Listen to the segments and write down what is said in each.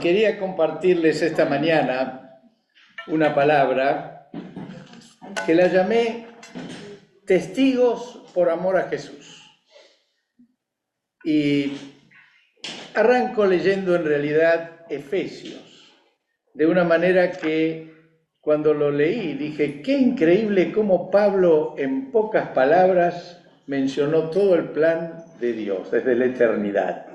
Quería compartirles esta mañana una palabra que la llamé testigos por amor a Jesús. Y arranco leyendo en realidad Efesios, de una manera que cuando lo leí dije, qué increíble cómo Pablo en pocas palabras mencionó todo el plan de Dios desde la eternidad.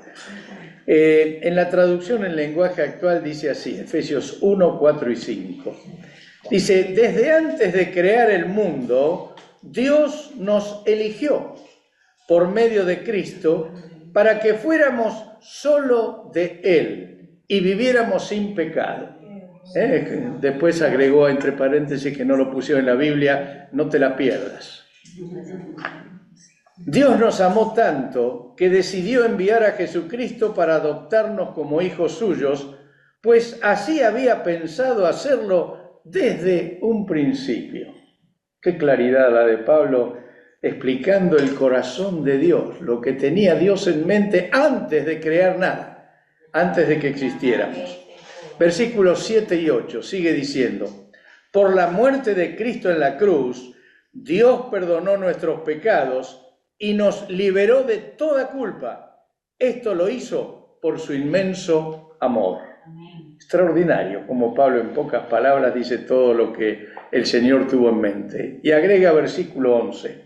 En la traducción en lenguaje actual dice así, Efesios 1, 4 y 5. Dice, desde antes de crear el mundo, Dios nos eligió por medio de Cristo para que fuéramos solo de Él y viviéramos sin pecado. Después agregó entre paréntesis que no lo pusieron en la Biblia, no te la pierdas. Dios nos amó tanto que decidió enviar a Jesucristo para adoptarnos como hijos suyos, pues así había pensado hacerlo desde un principio. Qué claridad la de Pablo explicando el corazón de Dios, lo que tenía Dios en mente antes de crear nada, antes de que existiéramos. Versículos 7 y 8 sigue diciendo, por la muerte de Cristo en la cruz, Dios perdonó nuestros pecados y nos liberó de toda culpa. Esto lo hizo por su inmenso amor. Amén. Extraordinario, como Pablo en pocas palabras dice todo lo que el Señor tuvo en mente. Y agrega versículo 11.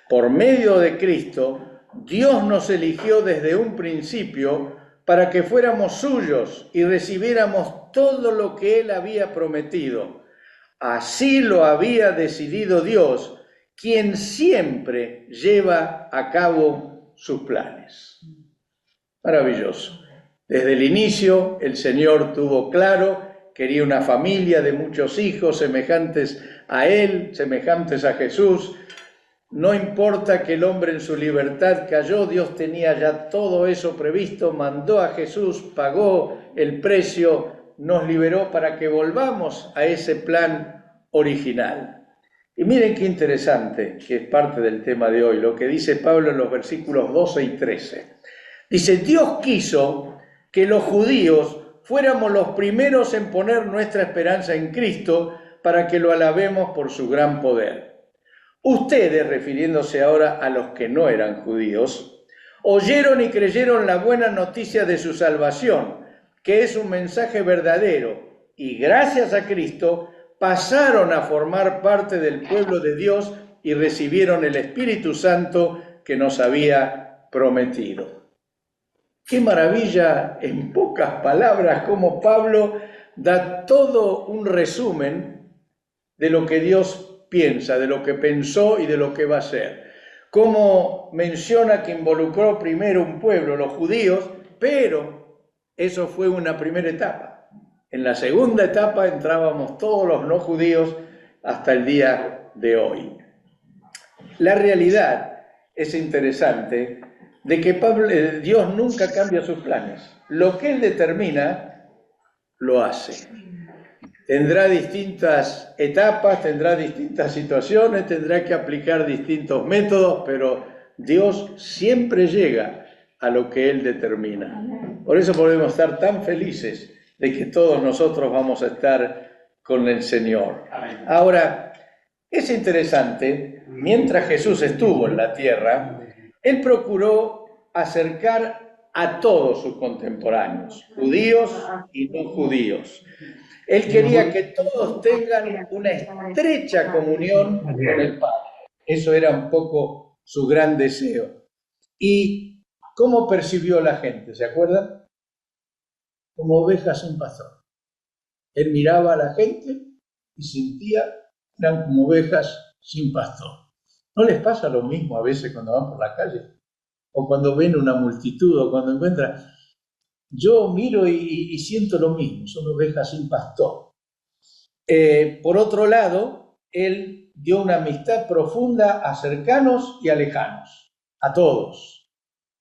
Por medio de Cristo, Dios nos eligió desde un principio para que fuéramos suyos y recibiéramos todo lo que Él había prometido. Así lo había decidido Dios, quien siempre lleva a cabo sus planes. Maravilloso. Desde el inicio, el Señor tuvo claro, quería una familia de muchos hijos semejantes a Él, semejantes a Jesús. No importa que el hombre en su libertad cayó, Dios tenía ya todo eso previsto, mandó a Jesús, pagó el precio, nos liberó para que volvamos a ese plan original. Y miren qué interesante, que es parte del tema de hoy, lo que dice Pablo en los versículos 12 y 13. Dice, Dios quiso que los judíos fuéramos los primeros en poner nuestra esperanza en Cristo para que lo alabemos por su gran poder. Ustedes, refiriéndose ahora a los que no eran judíos, oyeron y creyeron la buena noticia de su salvación, que es un mensaje verdadero, y gracias a Cristo pasaron a formar parte del pueblo de Dios y recibieron el Espíritu Santo que nos había prometido. Qué maravilla, en pocas palabras, cómo Pablo da todo un resumen de lo que Dios piensa, de lo que pensó y de lo que va a hacer. Cómo menciona que involucró primero un pueblo, los judíos, pero eso fue una primera etapa. En la segunda etapa entrábamos todos los no judíos hasta el día de hoy. La realidad es interesante de que Dios nunca cambia sus planes. Lo que Él determina, lo hace. Tendrá distintas etapas, tendrá distintas situaciones, tendrá que aplicar distintos métodos, pero Dios siempre llega a lo que Él determina. Por eso podemos estar tan felices de que todos nosotros vamos a estar con el Señor. Ahora, es interesante, mientras Jesús estuvo en la tierra, Él procuró acercar a todos sus contemporáneos, judíos y no judíos. Él quería que todos tengan una estrecha comunión con el Padre. Eso era un poco su gran deseo. ¿Y cómo percibió la gente? ¿Se acuerdan? Como ovejas sin pastor. Él miraba a la gente y sentía que eran como ovejas sin pastor. ¿No les pasa lo mismo a veces cuando van por la calle? O cuando ven una multitud o cuando encuentran... Yo miro y siento lo mismo, son ovejas sin pastor. Por otro lado, él dio una amistad profunda a cercanos y a lejanos, a todos.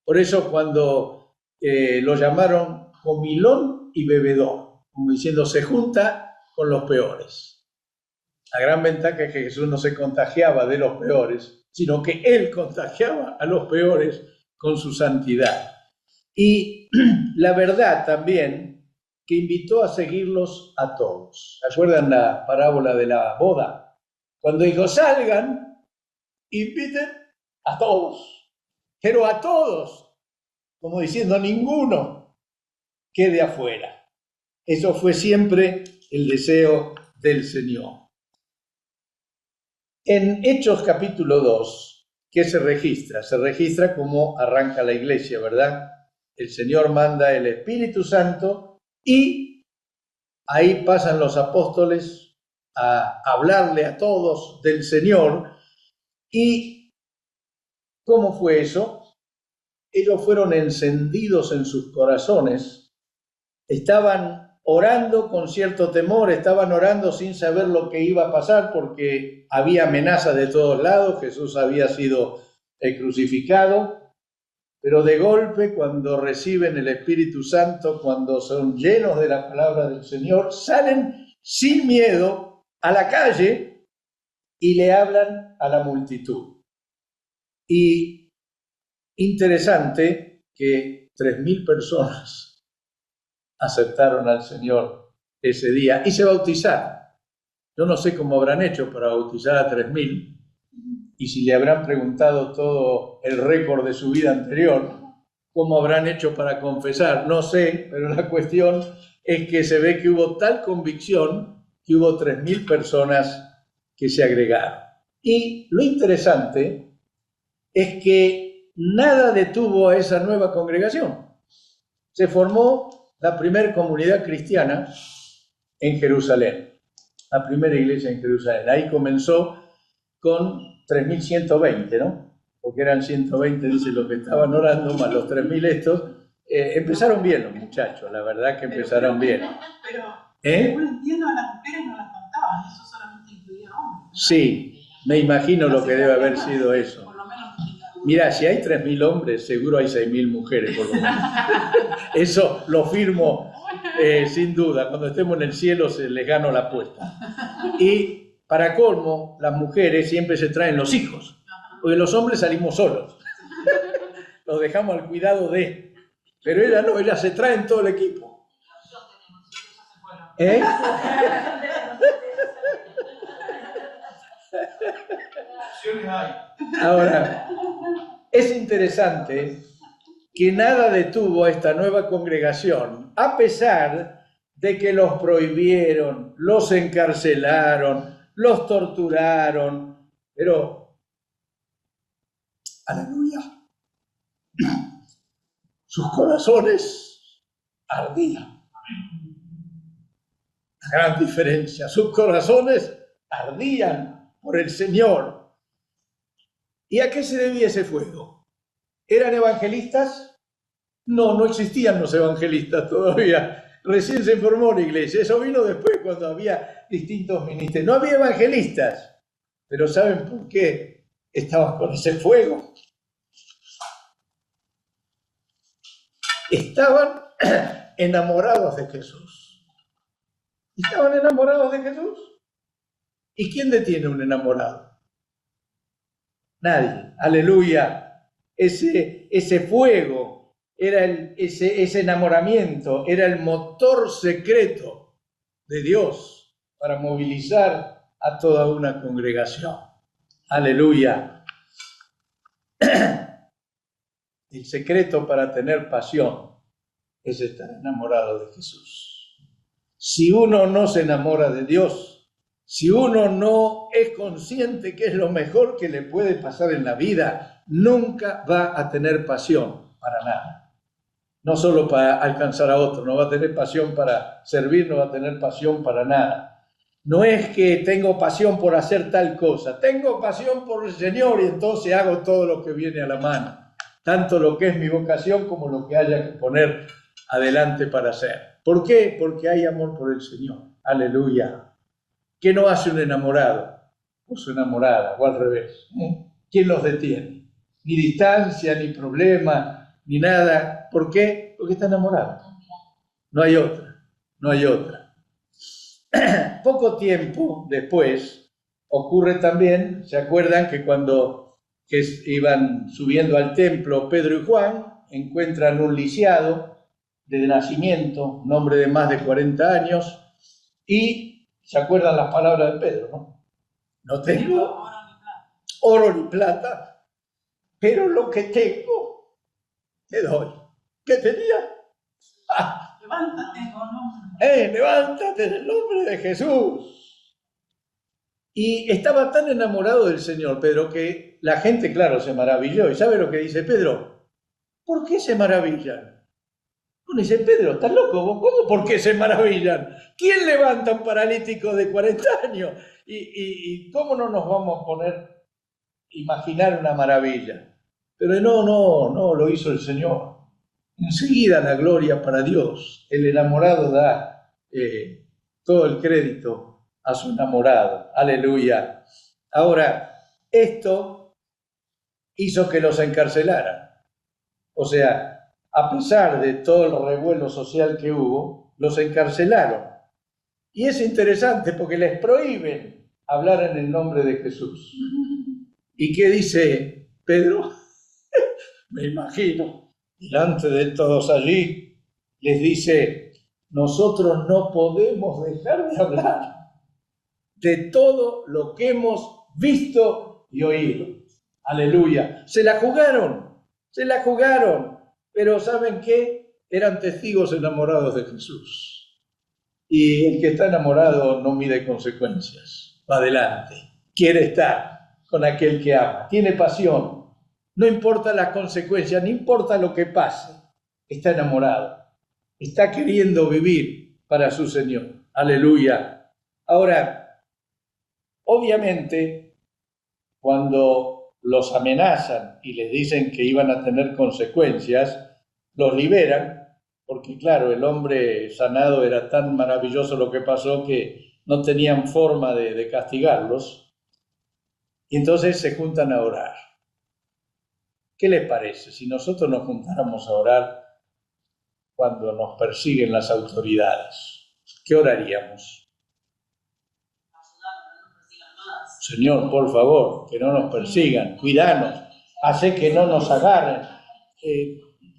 Por eso cuando lo llamaron comilón y bebedor, como diciendo, se junta con los peores. La gran ventaja es que Jesús no se contagiaba de los peores, sino que Él contagiaba a los peores con su santidad. Y la verdad también que invitó a seguirlos a todos. ¿Se acuerdan la parábola de la boda? Cuando dijo, salgan, inviten a todos, pero a todos, como diciendo, ninguno quede afuera. Eso fue siempre el deseo del Señor. En Hechos capítulo 2, ¿qué se registra? Se registra cómo arranca la iglesia, ¿verdad? El Señor manda el Espíritu Santo y ahí pasan los apóstoles a hablarle a todos del Señor. ¿Y cómo fue eso? Ellos fueron encendidos en sus corazones, estaban orando con cierto temor, estaban orando sin saber lo que iba a pasar porque había amenazas de todos lados, Jesús había sido crucificado, pero de golpe cuando reciben el Espíritu Santo, cuando son llenos de la palabra del Señor, salen sin miedo a la calle y le hablan a la multitud. Y interesante que 3.000 personas aceptaron al Señor ese día y se bautizaron. Yo no sé cómo habrán hecho para bautizar a 3.000 y si le habrán preguntado todo el récord de su vida anterior, cómo habrán hecho para confesar, no sé, pero la cuestión es que se ve que hubo tal convicción que hubo 3.000 personas que se agregaron. Y lo interesante es que nada detuvo a esa nueva congregación. Se formó la primera comunidad cristiana en Jerusalén, la primera iglesia en Jerusalén. Ahí comenzó con 3.120, ¿no? Porque eran 120, dice, los que estaban orando, más los 3.000 estos. Empezaron bien los muchachos, la verdad que empezaron bien. Pero según entiendo, a las mujeres no las contaban, eso solamente incluía hombres, ¿no? Sí, me imagino lo que debe haber sido eso. Por lo menos. Mira, si hay 3.000 hombres, seguro hay 6.000 mujeres, por lo menos. Eso lo firmo sin duda. Cuando estemos en el cielo se les gano la apuesta. Y para colmo, las mujeres siempre se traen los hijos, porque los hombres salimos solos. Los dejamos al cuidado de... Pero ellas no, ellas se traen todo el equipo. ¿Eh? Ahora, es interesante que nada detuvo a esta nueva congregación, a pesar de que los prohibieron, los encarcelaron, los torturaron, pero, aleluya, sus corazones ardían. La gran diferencia, sus corazones ardían por el Señor. ¿Y a qué se debía ese fuego? ¿Eran evangelistas? No, no existían los evangelistas todavía. Recién se formó la iglesia. Eso vino después cuando había distintos ministerios. No había evangelistas. Pero ¿saben por qué estaban con ese fuego? Estaban enamorados de Jesús. ¿Estaban enamorados de Jesús? ¿Y quién detiene un enamorado? Nadie. Aleluya. Ese fuego era ese enamoramiento, era el motor secreto de Dios para movilizar a toda una congregación. Aleluya. El secreto para tener pasión es estar enamorado de Jesús. Si uno no se enamora de Dios, si uno no es consciente que es lo mejor que le puede pasar en la vida, nunca va a tener pasión para nada. No solo para alcanzar a otro, no va a tener pasión para servir, no va a tener pasión para nada. No es que tengo pasión por hacer tal cosa, tengo pasión por el Señor y entonces hago todo lo que viene a la mano. Tanto lo que es mi vocación como lo que haya que poner adelante para hacer. ¿Por qué? Porque hay amor por el Señor. Aleluya. ¿Qué no hace un enamorado? O su enamorada, o al revés. ¿Quién los detiene? Ni distancia, ni problema, ni nada. ¿Por qué? Porque está enamorado. No hay otra, no hay otra. Poco tiempo después ocurre también, ¿se acuerdan que cuando iban subiendo al templo Pedro y Juan, encuentran un lisiado de nacimiento, un hombre de más de 40 años, y se acuerdan las palabras de Pedro, ¿no? No tengo oro ni plata, pero lo que tengo te doy. ¿Qué tenía? Levántate en el nombre de Jesús. Y estaba tan enamorado del Señor Pedro que la gente, claro, se maravilló. ¿Y sabe lo que dice Pedro? ¿Por qué se maravillan? Uno dice, Pedro, ¿estás loco vos? ¿Cómo por qué se maravillan? ¿Quién levanta a un paralítico de 40 años? ¿Y cómo no nos vamos a poner a imaginar una maravilla? Pero no, lo hizo el Señor. Enseguida la gloria para Dios. El enamorado da todo el crédito a su enamorado. Aleluya. Ahora, esto hizo que los encarcelaran. O sea, a pesar de todo el revuelo social que hubo, los encarcelaron. Y es interesante porque les prohíben hablar en el nombre de Jesús. ¿Y qué dice Pedro? Me imagino, delante de todos allí, les dice, nosotros no podemos dejar de hablar de todo lo que hemos visto y oído. Aleluya. Se la jugaron, pero ¿saben qué? Eran testigos enamorados de Jesús. Y el que está enamorado no mide consecuencias, va adelante, quiere estar con aquel que ama, tiene pasión, no importa las consecuencias, no importa lo que pase, está enamorado, está queriendo vivir para su Señor. Aleluya. Ahora, obviamente, cuando los amenazan y les dicen que iban a tener consecuencias, los liberan, porque claro, el hombre sanado era tan maravilloso lo que pasó que no tenían forma de castigarlos, y entonces se juntan a orar. ¿Qué les parece si nosotros nos juntáramos a orar cuando nos persiguen las autoridades? ¿Qué oraríamos? Señor, por favor, que no nos persigan, cuídanos, hace que no nos agarren,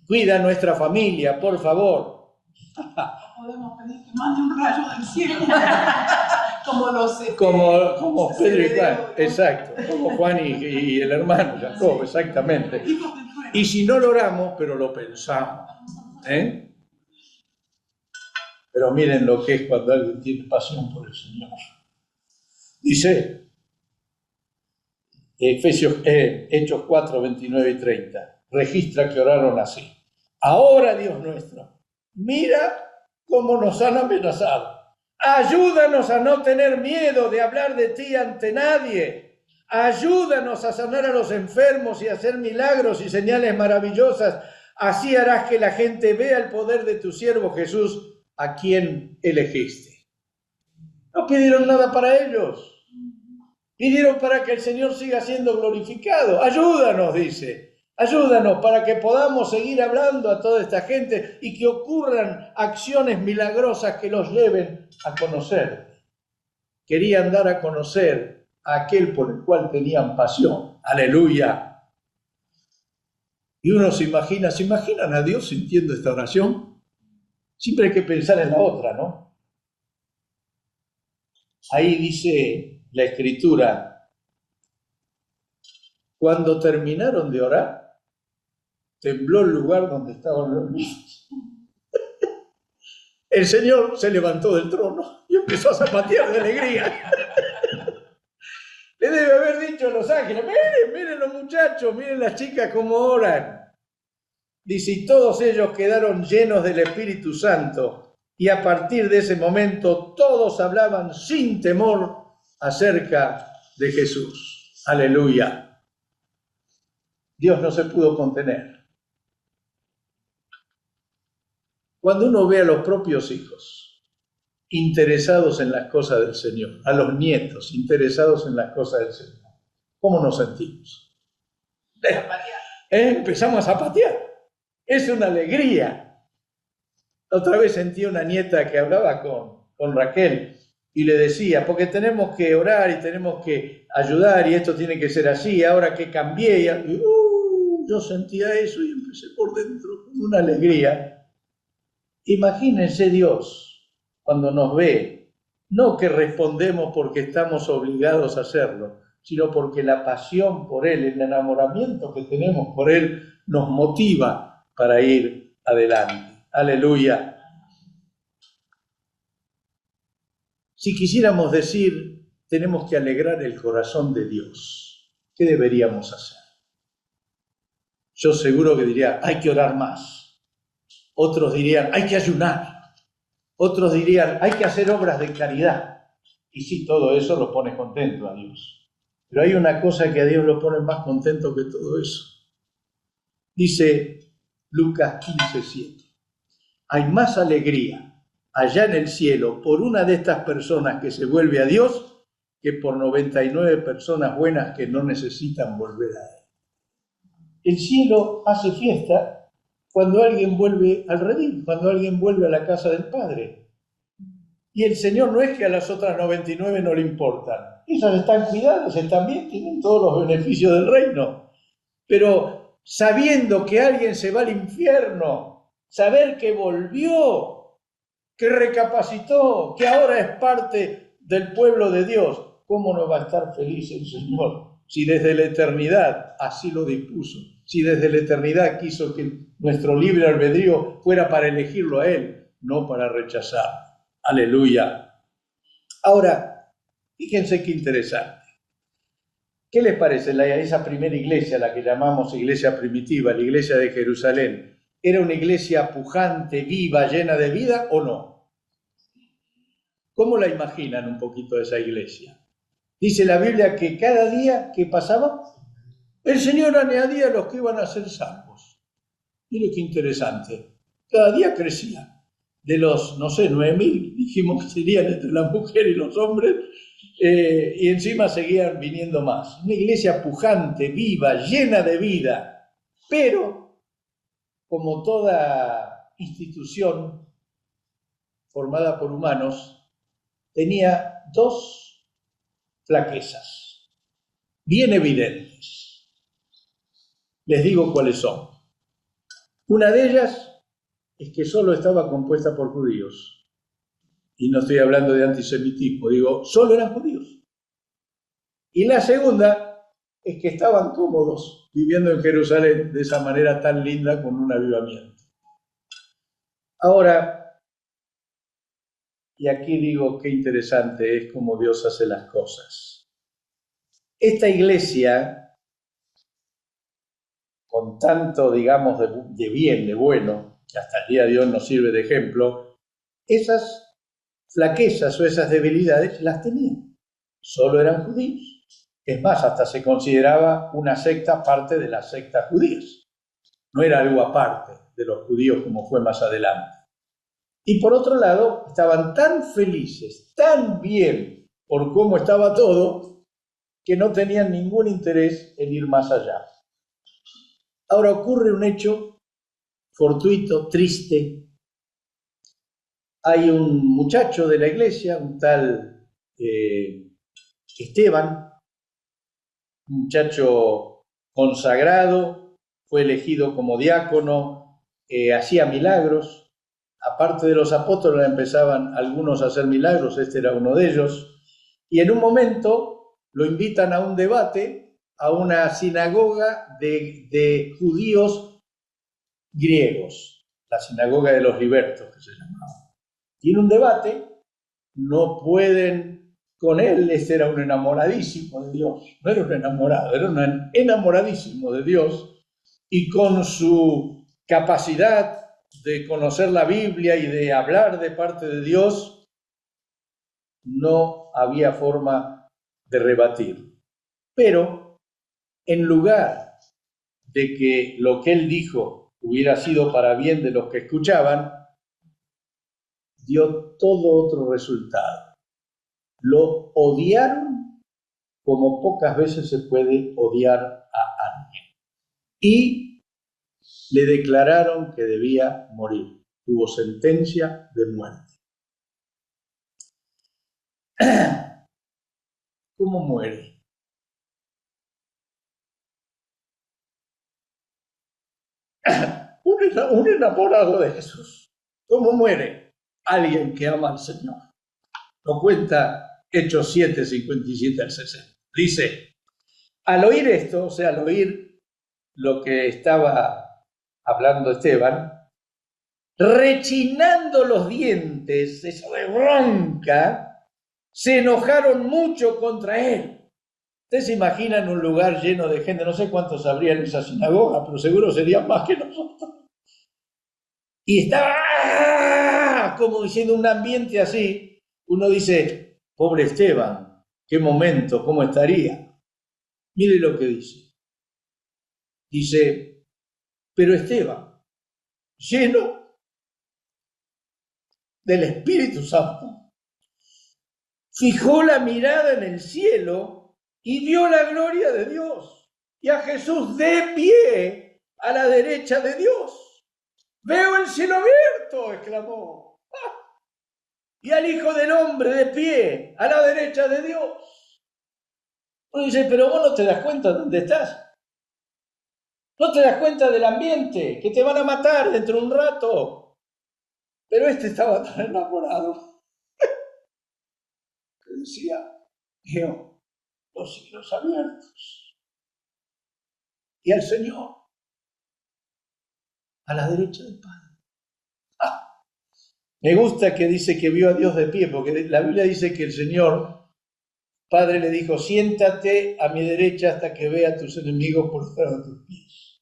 cuida a nuestra familia, por favor. Podemos pedir que mande un rayo del cielo, como Pedro y Juan, exacto, como Juan y el hermano Jacob, exactamente. Y si no lo oramos, pero lo pensamos, Pero miren lo que es cuando alguien tiene pasión por el Señor. Dice Hechos 4, 29 y 30, registra que oraron así. Ahora, Dios nuestro, mira cómo nos han amenazado. Ayúdanos a no tener miedo de hablar de ti ante nadie. Ayúdanos a sanar a los enfermos y a hacer milagros y señales maravillosas. Así harás que la gente vea el poder de tu siervo Jesús, a quien elegiste. No pidieron nada para ellos. Pidieron para que el Señor siga siendo glorificado. Ayúdanos, dice. Ayúdanos para que podamos seguir hablando a toda esta gente y que ocurran acciones milagrosas que los lleven a conocer. Querían dar a conocer a aquel por el cual tenían pasión. Aleluya. Y uno se imaginan a Dios sintiendo esta oración. Siempre hay que pensar en la otra, ¿no? Ahí dice la Escritura, cuando terminaron de orar, tembló el lugar donde estaban reunidos. El Señor se levantó del trono y empezó a zapatear de alegría. Le debe haber dicho a los ángeles, miren los muchachos, miren las chicas cómo oran. Dice, y todos ellos quedaron llenos del Espíritu Santo, y a partir de ese momento todos hablaban sin temor acerca de Jesús. Aleluya. Dios no se pudo contener. Cuando uno ve a los propios hijos interesados en las cosas del Señor, a los nietos interesados en las cosas del Señor, ¿cómo nos sentimos? Empezamos a zapatear. Es una alegría. Otra vez sentí una nieta que hablaba con Raquel y le decía, porque tenemos que orar y tenemos que ayudar y esto tiene que ser así, ahora que cambié, yo yo sentía eso y empecé por dentro con una alegría. Imagínense Dios cuando nos ve, no que respondemos porque estamos obligados a hacerlo, sino porque la pasión por Él, el enamoramiento que tenemos por Él, nos motiva para ir adelante. Aleluya. Si quisiéramos decir, tenemos que alegrar el corazón de Dios, ¿qué deberíamos hacer? Yo seguro que diría, hay que orar más. Otros dirían, hay que ayunar. Otros dirían, hay que hacer obras de caridad. Y sí, todo eso lo pone contento a Dios. Pero hay una cosa que a Dios lo pone más contento que todo eso. Dice Lucas 15:7. Hay más alegría allá en el cielo por una de estas personas que se vuelve a Dios que por 99 personas buenas que no necesitan volver a Él. El cielo hace fiesta cuando alguien vuelve al redil, cuando alguien vuelve a la casa del Padre. Y el Señor no es que a las otras 99 no le importan. Esas están cuidadas, están bien, tienen todos los beneficios del reino. Pero sabiendo que alguien se va al infierno, saber que volvió, que recapacitó, que ahora es parte del pueblo de Dios, ¿cómo no va a estar feliz el Señor? Si desde la eternidad así lo dispuso, si desde la eternidad quiso que nuestro libre albedrío fuera para elegirlo a Él, no para rechazarlo. Aleluya. Ahora, fíjense qué interesante. ¿Qué les parece esa primera iglesia, la que llamamos iglesia primitiva, la iglesia de Jerusalén? ¿Era una iglesia pujante, viva, llena de vida o no? ¿Cómo la imaginan un poquito esa iglesia? Dice la Biblia que cada día que pasaba, el Señor añadía a los que iban a ser salvos. Mire qué interesante. Cada día crecía. De los, no sé, 9.000, dijimos que serían entre las mujeres y los hombres, y encima seguían viniendo más. Una iglesia pujante, viva, llena de vida, pero como toda institución formada por humanos, tenía dos flaquezas bien evidentes. Les digo cuáles son. Una de ellas es que solo estaba compuesta por judíos. Y no estoy hablando de antisemitismo, digo, solo eran judíos. Y la segunda es que estaban cómodos viviendo en Jerusalén de esa manera tan linda con un avivamiento. Ahora, y aquí digo qué interesante es cómo Dios hace las cosas. Esta iglesia, con tanto, digamos, de bien, de bueno, que hasta el día de hoy nos sirve de ejemplo, esas flaquezas o esas debilidades las tenían. Solo eran judíos. Es más, hasta se consideraba una secta parte de las sectas judías. No era algo aparte de los judíos como fue más adelante. Y por otro lado, estaban tan felices, tan bien por cómo estaba todo, que no tenían ningún interés en ir más allá. Ahora ocurre un hecho fortuito, triste. Hay un muchacho de la iglesia, un tal Esteban, un muchacho consagrado, fue elegido como diácono, hacía milagros. Aparte de los apóstoles empezaban algunos a hacer milagros, este era uno de ellos. Y en un momento lo invitan a un debate a una sinagoga de judíos griegos, la sinagoga de los libertos que se llamaba. Y en un debate no pueden con él, este era un enamoradísimo de Dios, no era un enamorado, era un enamoradísimo de Dios, y con su capacidad de conocer la Biblia y de hablar de parte de Dios, no había forma de rebatir. Pero en lugar de que lo que él dijo hubiera sido para bien de los que escuchaban, dio todo otro resultado. Lo odiaron como pocas veces se puede odiar a alguien. Y le declararon que debía morir. Tuvo sentencia de muerte. ¿Cómo muere? Un enamorado de Jesús. ¿Cómo muere? Alguien que ama al Señor. Lo cuenta Hechos 7, 57 al 60. Dice, al oír esto, o sea, al oír lo que estaba hablando Esteban, rechinando los dientes, eso de bronca, se enojaron mucho contra él. Ustedes se imaginan un lugar lleno de gente, no sé cuántos habría en esa sinagoga, pero seguro serían más que nosotros. Y estaba como diciendo un ambiente así. Uno dice, pobre Esteban, qué momento, cómo estaría. Mire lo que dice. Dice, pero Esteban, lleno del Espíritu Santo, fijó la mirada en el cielo y vio la gloria de Dios y a Jesús de pie a la derecha de Dios. Veo el cielo abierto, exclamó, y al Hijo del Hombre de pie a la derecha de Dios. Uno dice, pero vos no te das cuenta de dónde estás. No te das cuenta del ambiente, que te van a matar dentro de un rato. Pero este estaba tan enamorado que decía, veo los cielos abiertos y al Señor a la derecha del Padre. Me gusta que dice que vio a Dios de pie, porque la Biblia dice que el Señor, Padre, le dijo, siéntate a mi derecha hasta que vea a tus enemigos por detrás de tus pies.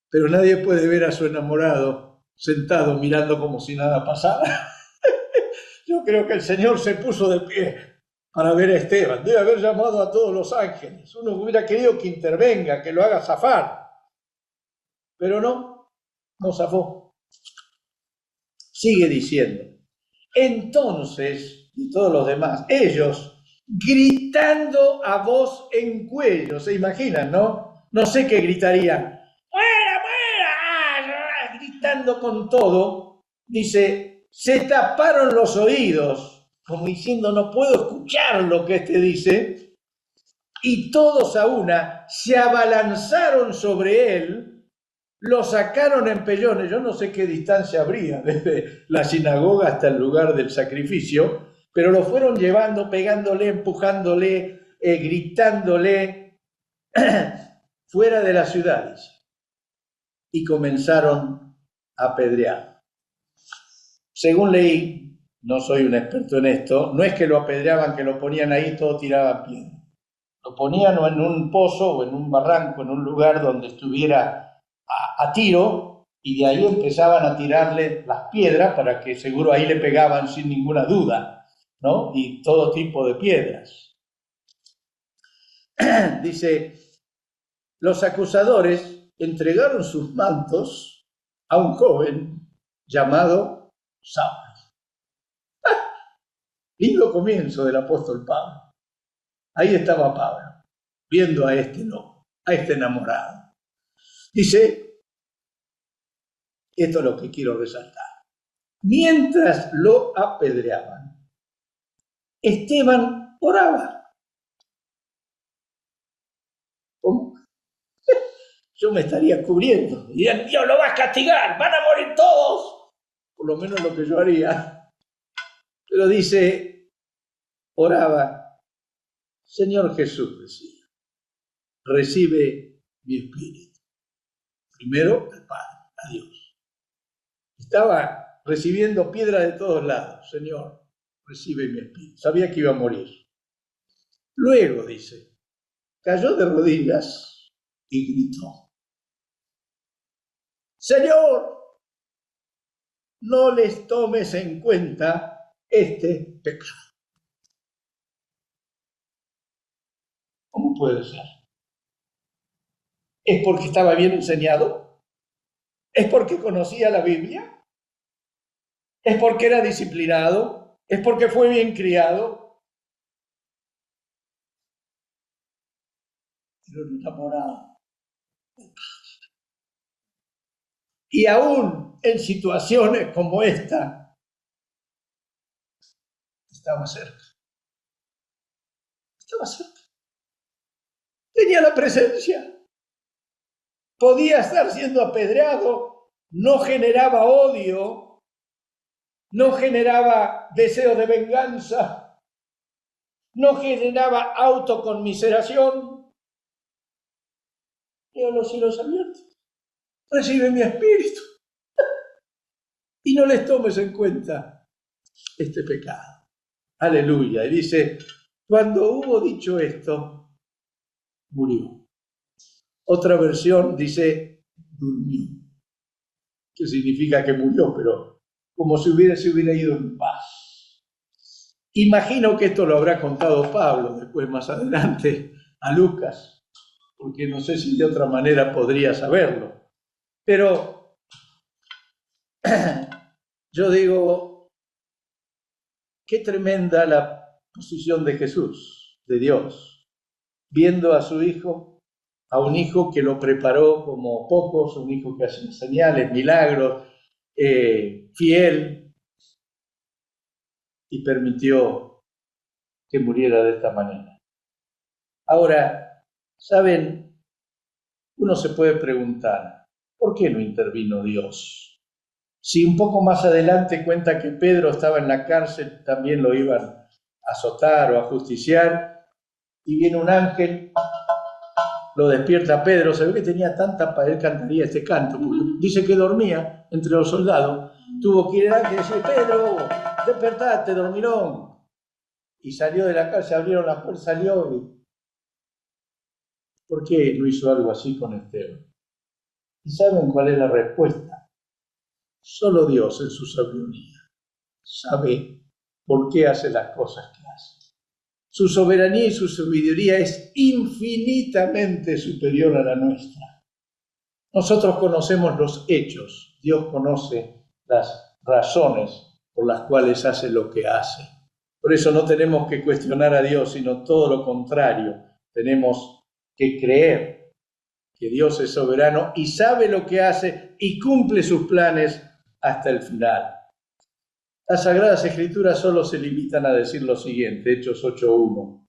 Pero nadie puede ver a su enamorado sentado mirando como si nada pasara. Yo creo que el Señor se puso de pie para ver a Esteban. Debe haber llamado a todos los ángeles. Uno hubiera querido que intervenga, que lo haga zafar. Pero no zafó. Sigue diciendo. Entonces, y todos los demás, ellos gritando a voz en cuello, ¿se imaginan, no? No sé qué gritarían. ¡Muera, muera! Gritando con todo, dice, se taparon los oídos, como diciendo, no puedo escuchar lo que este dice, y todos a una se abalanzaron sobre él, lo sacaron en pellones. Yo no sé qué distancia habría desde la sinagoga hasta el lugar del sacrificio, pero lo fueron llevando, pegándole, empujándole, gritándole fuera de la ciudad, dice, y comenzaron a apedrear. Según leí, no soy un experto en esto, no es que lo apedreaban, que lo ponían ahí, todo tiraban piedra. Lo ponían o en un pozo o en un barranco, en un lugar donde estuviera a tiro, y de ahí empezaban a tirarle las piedras para que seguro ahí le pegaban sin ninguna duda, ¿no? Y todo tipo de piedras. Dice, los acusadores entregaron sus mantos a un joven llamado Saulo. Lindo comienzo del apóstol Pablo. Ahí estaba Pablo, viendo a este no, a este enamorado. Dice, esto es lo que quiero resaltar. Mientras lo apedreaban, Esteban oraba. ¿Cómo? Yo me estaría cubriendo. Dirían, Dios lo va a castigar, van a morir todos. Por lo menos lo que yo haría. Pero dice, oraba, Señor Jesús, decía, recibe mi espíritu. Primero el Padre, a Dios. Estaba recibiendo piedra de todos lados. Señor, recibe mi espíritu. Sabía que iba a morir. Luego, dice, cayó de rodillas y gritó, Señor, no les tomes en cuenta este pecado. ¿Cómo puede ser? ¿Es porque estaba bien enseñado? ¿Es porque conocía la Biblia? ¿Es porque era disciplinado? ¿Es porque fue bien criado? Era un enamorado. Y aún en situaciones como esta, estaba cerca. Estaba cerca. Tenía la presencia. podía estar siendo apedreado, no generaba odio, no generaba deseo de venganza, no generaba autoconmiseración. Veo los cielos abiertos, recibe mi espíritu y no les tomes en cuenta este pecado. Aleluya. Y dice, cuando hubo dicho esto, murió. Otra versión dice, durmió, que significa que murió, pero como si se hubiera ido en paz. Imagino que esto lo habrá contado Pablo después, más adelante, a Lucas, porque no sé si de otra manera podría saberlo. Pero yo digo, qué tremenda la posición de Jesús, de Dios, viendo a su hijo, a un hijo que lo preparó como pocos, un hijo que hacía señales, milagros, fiel, y permitió que muriera de esta manera. Ahora, ¿saben? Uno se puede preguntar, ¿por qué no intervino Dios? Si un poco más adelante cuenta que Pedro estaba en la cárcel, también lo iban a azotar o a justiciar, y viene un ángel, lo despierta a Pedro, se ve que tenía tanta paz, él cantaría este canto, porque dice que dormía entre los soldados, tuvo que ir al ángel y decir, Pedro, despertate, dormilón. Y salió de la cárcel, abrieron la puerta, salió y... ¿Por qué no hizo algo así con Esteban? ¿Y saben cuál es la respuesta? Solo Dios en su sabiduría sabe por qué hace las cosas que hace. Su soberanía y su sabiduría es infinitamente superior a la nuestra. Nosotros conocemos los hechos, Dios conoce las razones por las cuales hace lo que hace. Por eso no tenemos que cuestionar a Dios, sino todo lo contrario. Tenemos que creer que Dios es soberano y sabe lo que hace y cumple sus planes hasta el final. Las Sagradas Escrituras solo se limitan a decir lo siguiente, Hechos 8:1.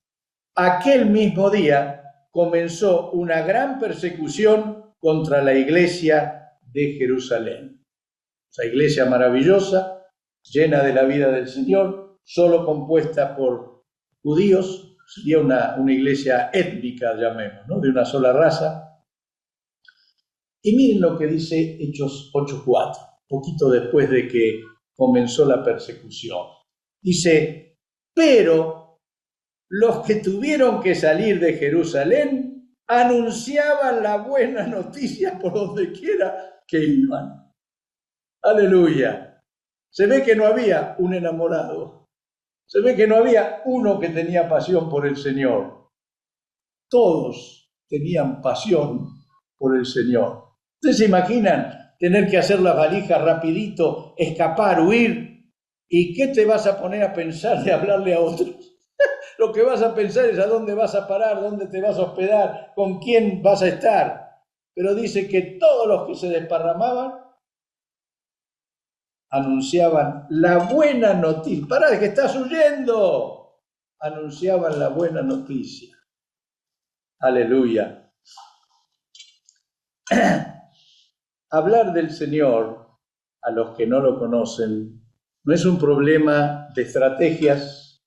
Aquel mismo día comenzó una gran persecución contra la iglesia de Jerusalén. Esa iglesia maravillosa, llena de la vida del Señor, solo compuesta por judíos, sería una iglesia étnica, llamemos, ¿no? De una sola raza. Y miren lo que dice Hechos 8:4, poquito después de que comenzó la persecución. Dice, pero los que tuvieron que salir de Jerusalén anunciaban la buena noticia por donde quiera que iban. Aleluya. Se ve que no había un enamorado. Se ve que no había uno que tenía pasión por el Señor. Todos tenían pasión por el Señor. ¿Ustedes se imaginan tener que hacer las valijas rapidito, escapar, huir? ¿Y qué te vas a poner a pensar de hablarle a otros? Lo que vas a pensar es a dónde vas a parar, dónde te vas a hospedar, con quién vas a estar. Pero dice que todos los que se desparramaban anunciaban la buena noticia. ¡Pará, que estás huyendo! Anunciaban la buena noticia. Aleluya. Hablar del Señor a los que no lo conocen no es un problema de estrategias,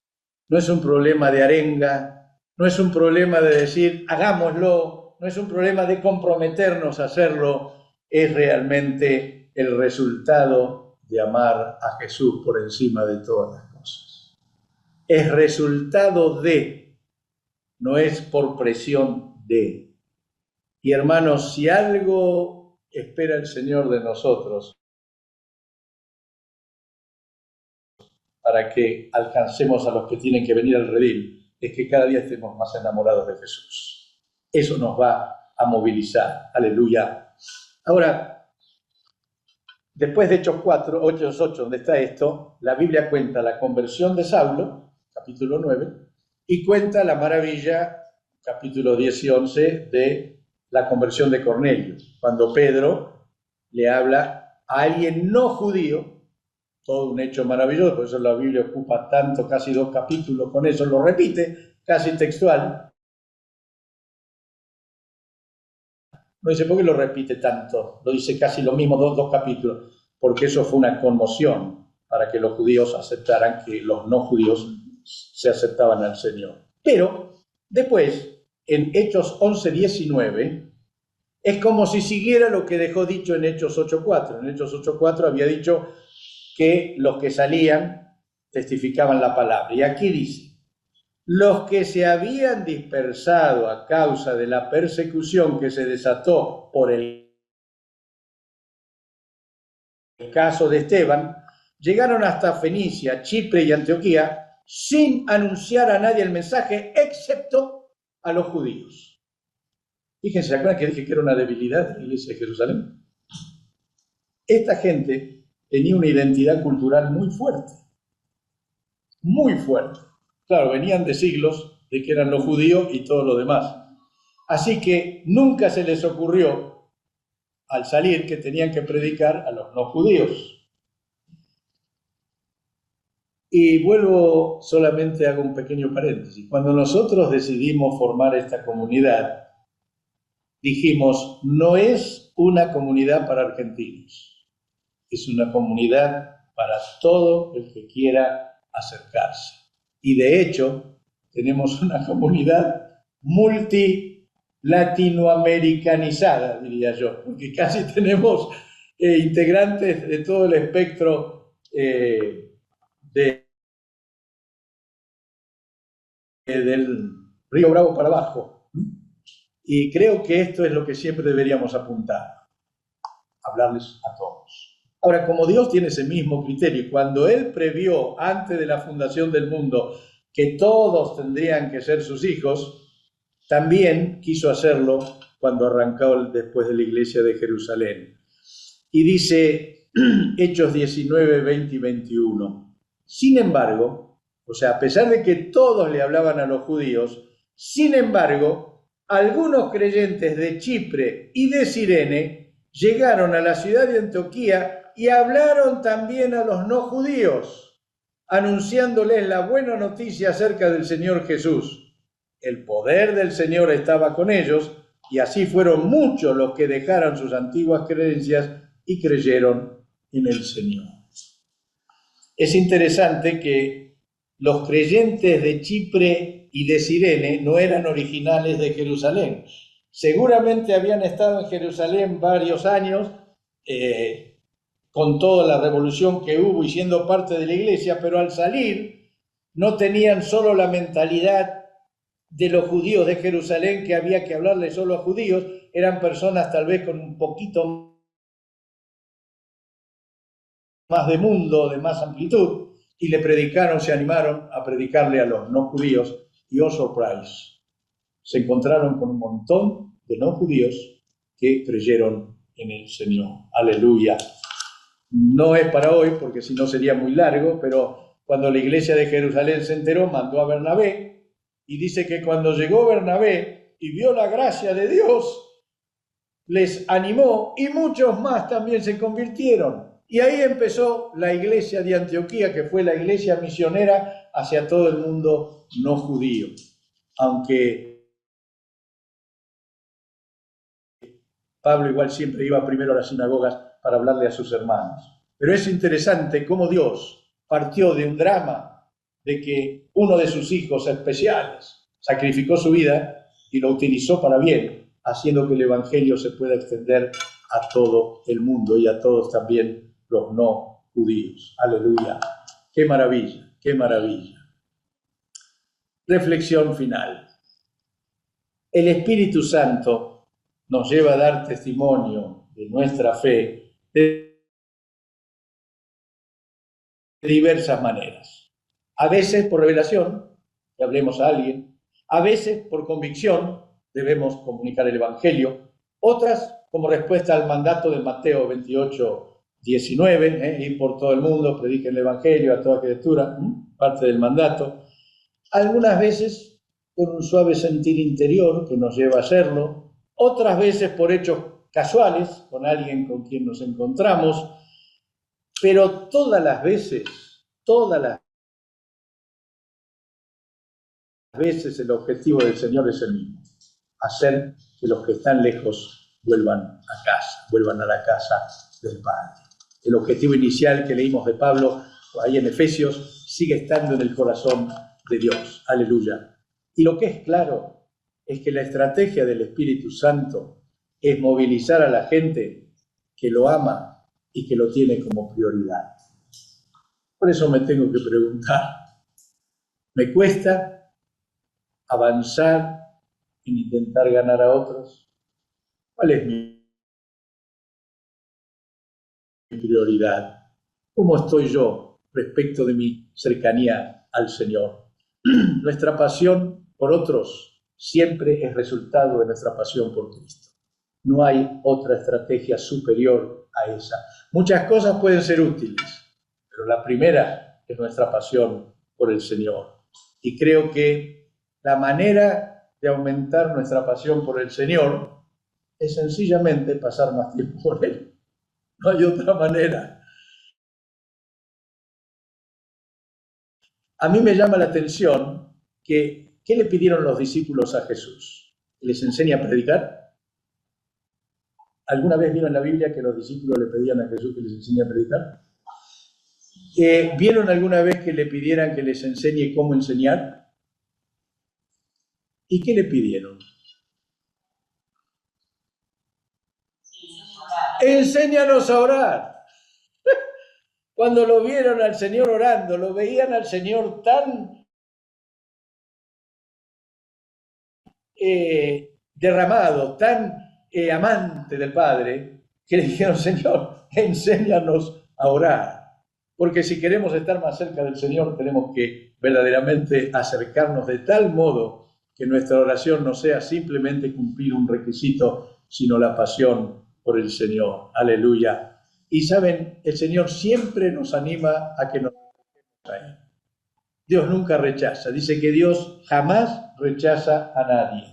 no es un problema de arenga, no es un problema de decir hagámoslo, no es un problema de comprometernos a hacerlo, es realmente el resultado de amar a Jesús por encima de todas las cosas. Es resultado de, no es por presión de. Y hermanos, si algo espera el Señor de nosotros para que alcancemos a los que tienen que venir al redil, es que cada día estemos más enamorados de Jesús. Eso nos va a movilizar. Aleluya. Ahora, después de Hechos 8, donde está esto, la Biblia cuenta la conversión de Saulo, capítulo 9, y cuenta la maravilla, capítulo 10 y 11, de la conversión de Cornelio, cuando Pedro le habla a alguien no judío, todo un hecho maravilloso, por eso la Biblia ocupa tanto, casi 2 capítulos con eso, lo repite, casi textual. Uno dice, ¿por qué lo repite tanto? Lo dice casi lo mismo, dos capítulos. Porque eso fue una conmoción para que los judíos aceptaran que los no judíos se aceptaban al Señor. Pero después, en Hechos 11:19, es como si siguiera lo que dejó dicho en Hechos 8:4. En Hechos 8:4 había dicho que los que salían testificaban la palabra. Y aquí dice, los que se habían dispersado a causa de la persecución que se desató por el caso de Esteban, llegaron hasta Fenicia, Chipre y Antioquía sin anunciar a nadie el mensaje, excepto a los judíos. Fíjense, ¿se acuerdan que dije que era una debilidad de la iglesia de Jerusalén? Esta gente tenía una identidad cultural muy fuerte, muy fuerte. Claro, venían de siglos de que eran los judíos y todo lo demás. Así que nunca se les ocurrió, al salir, que tenían que predicar a los no judíos. Y vuelvo, solamente hago un pequeño paréntesis. Cuando nosotros decidimos formar esta comunidad, dijimos, no es una comunidad para argentinos, es una comunidad para todo el que quiera acercarse. Y de hecho, tenemos una comunidad multilatinoamericanizada, diría yo, porque casi tenemos integrantes de todo el espectro del Río Bravo para abajo. Y creo que esto es lo que siempre deberíamos apuntar, hablarles a todos. Ahora, como Dios tiene ese mismo criterio, cuando Él previó antes de la fundación del mundo que todos tendrían que ser sus hijos, también quiso hacerlo cuando arrancó después de la iglesia de Jerusalén. Y dice Hechos 19, 20 y 21. Sin embargo, o sea, a pesar de que todos le hablaban a los judíos, sin embargo, algunos creyentes de Chipre y de Cirene llegaron a la ciudad de Antioquía y hablaron también a los no judíos, anunciándoles la buena noticia acerca del Señor Jesús. El poder del Señor estaba con ellos y así fueron muchos los que dejaron sus antiguas creencias y creyeron en el Señor. Es interesante que los creyentes de Chipre y de Cirene no eran originales de Jerusalén. Seguramente habían estado en Jerusalén varios años, con toda la revolución que hubo y siendo parte de la iglesia, pero al salir no tenían solo la mentalidad de los judíos de Jerusalén, que había que hablarle solo a judíos, eran personas tal vez con un poquito más de mundo, de más amplitud, y le predicaron, se animaron a predicarle a los no judíos, y oh surprise, se encontraron con un montón de no judíos que creyeron en el Señor. Aleluya. No es para hoy, porque si no sería muy largo, pero cuando la iglesia de Jerusalén se enteró, mandó a Bernabé, y dice que cuando llegó Bernabé y vio la gracia de Dios, les animó y muchos más también se convirtieron. Y ahí empezó la iglesia de Antioquía, que fue la iglesia misionera hacia todo el mundo no judío. Aunque Pablo igual siempre iba primero a las sinagogas para hablarle a sus hermanos. Pero es interesante cómo Dios partió de un drama de que uno de sus hijos especiales sacrificó su vida y lo utilizó para bien, haciendo que el evangelio se pueda extender a todo el mundo y a todos también los no judíos. Aleluya. Qué maravilla, qué maravilla. Reflexión final. El Espíritu Santo nos lleva a dar testimonio de nuestra fe de diversas maneras. A veces por revelación, que hablemos a alguien. A veces por convicción, debemos comunicar el Evangelio. Otras como respuesta al mandato de Mateo 28:19, ir por todo el mundo, prediquen el Evangelio a toda criatura, parte del mandato. Algunas veces por un suave sentir interior que nos lleva a hacerlo, otras veces por hechos casuales, con alguien con quien nos encontramos, pero todas las veces el objetivo del Señor es el mismo: hacer que los que están lejos vuelvan a casa, vuelvan a la casa del Padre. El objetivo inicial que leímos de Pablo, ahí en Efesios, sigue estando en el corazón de Dios. Aleluya. Y lo que es claro es que la estrategia del Espíritu Santo es movilizar a la gente que lo ama y que lo tiene como prioridad. Por eso me tengo que preguntar, ¿me cuesta avanzar en intentar ganar a otros? ¿Cuál es mi prioridad? ¿Cómo estoy yo respecto de mi cercanía al Señor? Nuestra pasión por otros siempre es resultado de nuestra pasión por Cristo. No hay otra estrategia superior a esa. Muchas cosas pueden ser útiles, pero la primera es nuestra pasión por el Señor. Y creo que la manera de aumentar nuestra pasión por el Señor es sencillamente pasar más tiempo con Él. No hay otra manera. A mí me llama la atención que, ¿qué le pidieron los discípulos a Jesús? ¿Les enseña a predicar? ¿Alguna vez vieron en la Biblia que los discípulos le pedían a Jesús que les enseñe a predicar? ¿Vieron alguna vez que le pidieran que les enseñe cómo enseñar? ¿Y qué le pidieron? Enséñanos a orar. Cuando lo vieron al Señor orando, lo veían al Señor tan derramado, tan amante del Padre, que le dijeron, Señor, enséñanos a orar. Porque si queremos estar más cerca del Señor, tenemos que verdaderamente acercarnos de tal modo que nuestra oración no sea simplemente cumplir un requisito, sino la pasión por el Señor. Aleluya. Y saben, el Señor siempre nos anima a que nos acerquemos a Él. Dios nunca rechaza. Dice que Dios jamás rechaza a nadie.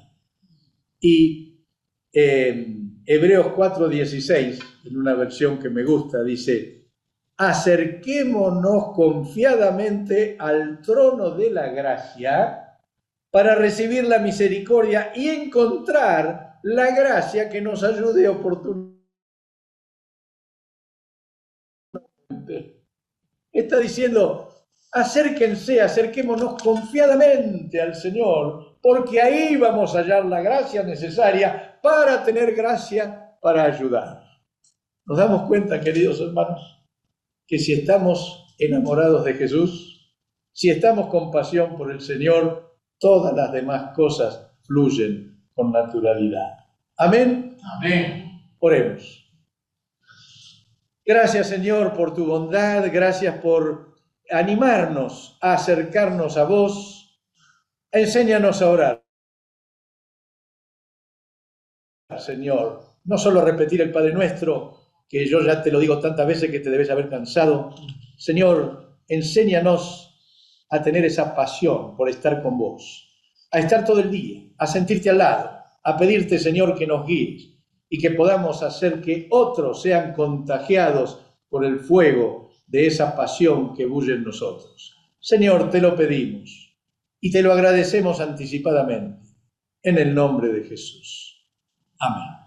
Y Hebreos 4:16, en una versión que me gusta, dice, acerquémonos confiadamente al trono de la gracia para recibir la misericordia y encontrar la gracia que nos ayude oportunamente. Está diciendo, acérquense, acerquémonos confiadamente al Señor, porque ahí vamos a hallar la gracia necesaria para tener gracia para ayudar. Nos damos cuenta, queridos hermanos, que si estamos enamorados de Jesús, si estamos con pasión por el Señor, todas las demás cosas fluyen con naturalidad. ¿Amén? Amén. Oremos. Gracias, Señor, por tu bondad, gracias por animarnos a acercarnos a vos. Enséñanos a orar, Señor. No solo repetir el Padre Nuestro, que yo ya te lo digo tantas veces que te debes haber cansado. Señor, enséñanos a tener esa pasión por estar con vos, a estar todo el día, a sentirte al lado, a pedirte, Señor, que nos guíes y que podamos hacer que otros sean contagiados por el fuego de esa pasión que bulle en nosotros. Señor, te lo pedimos y te lo agradecemos anticipadamente, en el nombre de Jesús. Amén.